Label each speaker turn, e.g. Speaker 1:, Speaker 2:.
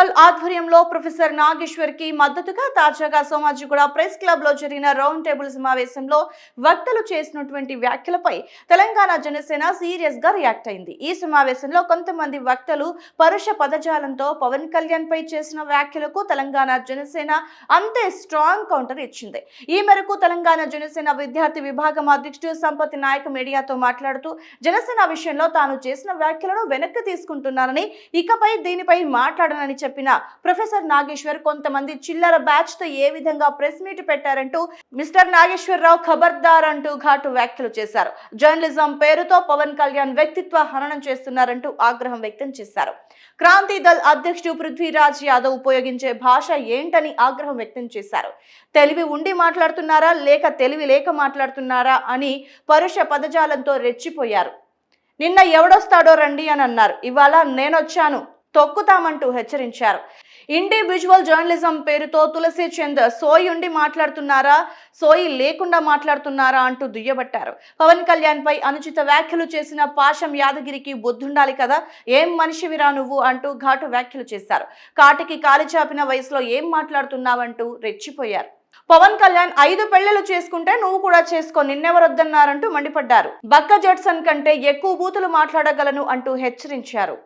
Speaker 1: దళ్ ఆధ్వర్యంలో ప్రొఫెసర్ నాగేశ్వర్ కి మద్దతుగా తాజాగా సోమాజిగూడ ప్రెస్ క్లబ్ లో జరిగిన రౌండ్ టేబుల్ సమావేశంలో వక్తలు చేసినటువంటి వ్యాఖ్యలపై తెలంగాణ జనసేన సీరియస్ గా రియాక్ట్ అయింది. ఈ సమావేశంలో కొంతమంది వక్తలు పరుష పదజాలంతో పవన్ కళ్యాణ్ పై చేసిన వ్యాఖ్యలకు తెలంగాణ జనసేన అంతే స్ట్రాంగ్ కౌంటర్ ఇచ్చింది. ఈ మేరకు తెలంగాణ జనసేన విద్యార్థి విభాగం అధ్యక్షుడు సంపతి నాయక్ మీడియాతో మాట్లాడుతూ జనసేన విషయంలో తాను చేసిన వ్యాఖ్యలను వెనక్కి తీసుకుంటున్నారని, ఇకపై దీనిపై మాట్లాడనని చెప్పిన ప్రొఫెసర్ నాగేశ్వర్ కొంతమంది చిల్లర బ్యాచ్ తో ఏ విధంగా ప్రెస్ మీట్ పెట్టారంటూ మిస్టర్ నాగేశ్వరరావు ఖబర్దార్ అంటూ ఘాటు వ్యాఖ్యలు చేశారు. జర్నలిజం పేరుతో పవన్ కళ్యాణ్ వ్యక్తిత్వ హననం చేస్తున్నారంటూ ఆగ్రహం వ్యక్తం చేశారు. క్రాంతి దళ్ అధ్యక్షుడు పృథ్వీరాజ్ యాదవ్ ఉపయోగించే భాష ఏంటని ఆగ్రహం వ్యక్తం చేశారు. తెలివి ఉండి మాట్లాడుతున్నారా లేక తెలివి లేక మాట్లాడుతున్నారా అని పరుష పదజాలంతో రెచ్చిపోయారు. నిన్న ఎవడొస్తాడో రండి అని అన్నారు, ఇవాళ నేనొచ్చాను తొక్కుతామంటూ హెచ్చరించారు. ఇండివిజువల్ జర్నలిజం పేరుతో తులసి చంద్ సోయి ఉండి మాట్లాడుతున్నారా, సోయి లేకుండా మాట్లాడుతున్నారా అంటూ దుయ్యబట్టారు. పవన్ కళ్యాణ్ పై అనుచిత వ్యాఖ్యలు చేసిన పాశం యాదగిరికి బుద్ధుండాలి కదా, ఏం మనిషివిరా నువ్వు అంటూ ఘాటు వ్యాఖ్యలు చేశారు. కాటికి కాలి చాపిన వయసులో ఏం మాట్లాడుతున్నావంటూ రెచ్చిపోయారు. పవన్ కళ్యాణ్ 5 పెళ్లిలు చేసుకుంటే నువ్వు కూడా చేసుకో, నిన్నెవరొద్దన్నారంటూ మండిపడ్డారు. బక్క జడ్సన్ కంటే ఎక్కువ బూతులు మాట్లాడగలను అంటూ హెచ్చరించారు.